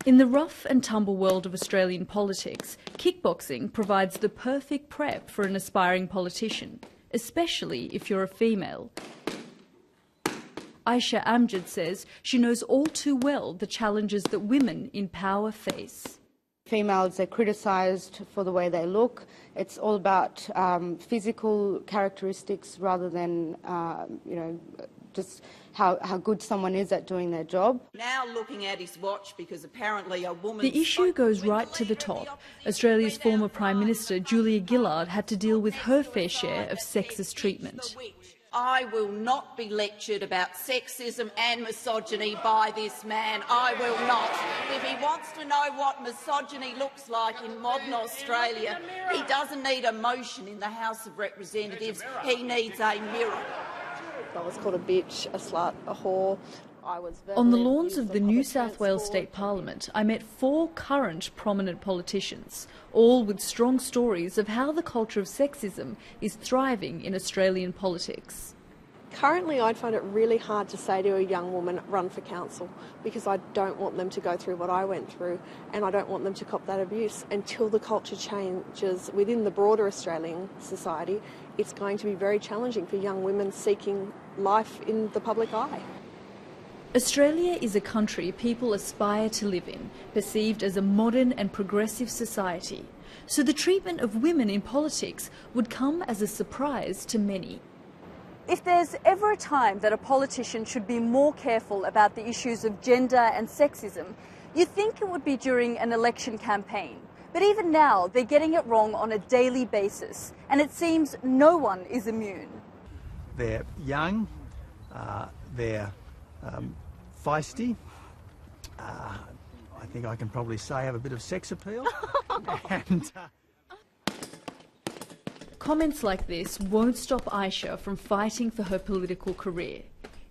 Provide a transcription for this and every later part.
In the rough and tumble world of Australian politics, kickboxing provides the perfect prep for an aspiring politician, especially if you're a female. Aisha Amjad says she knows all too well the challenges that women in power face. Females are criticised for the way they look. It's all about physical characteristics rather than, just how good someone is at doing their job. Now looking at his watch because apparently a woman... The issue goes right to the top. Australia's former Prime Minister Julia Gillard had to deal with her fair share of sexist treatment. I will not be lectured about sexism and misogyny by this man. I will not. If he wants to know what misogyny looks like in modern Australia, he doesn't need a motion in the House of Representatives. He needs a mirror. I was called a bitch, a slut, a whore. On the lawns of the New South Wales State Parliament, I met 4 current prominent politicians, all with strong stories of how the culture of sexism is thriving in Australian politics. Currently, I'd find it really hard to say to a young woman, run for council, because I don't want them to go through what I went through, and I don't want them to cop that abuse. Until the culture changes within the broader Australian society, it's going to be very challenging for young women seeking life in the public eye. Australia is a country people aspire to live in, perceived as a modern and progressive society. So the treatment of women in politics would come as a surprise to many. If there's ever a time that a politician should be more careful about the issues of gender and sexism, you'd think it would be during an election campaign. But even now, they're getting it wrong on a daily basis, and it seems no one is immune. They're young, they're feisty. I think I can probably say have a bit of sex appeal. and, Comments like this won't stop Aisha from fighting for her political career.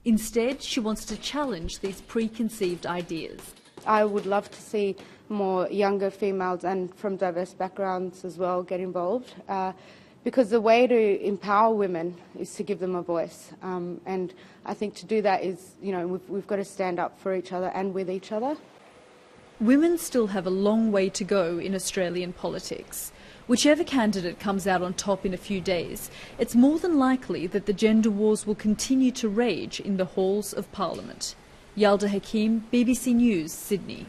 Instead, she wants to challenge these preconceived ideas. I would love to see more younger females and from diverse backgrounds as well get involved. Because the way to empower women is to give them a voice. And I think to do that is, we've got to stand up for each other and with each other. Women still have a long way to go in Australian politics. Whichever candidate comes out on top in a few days, it's more than likely that the gender wars will continue to rage in the halls of Parliament. Yalda Hakim, BBC News, Sydney.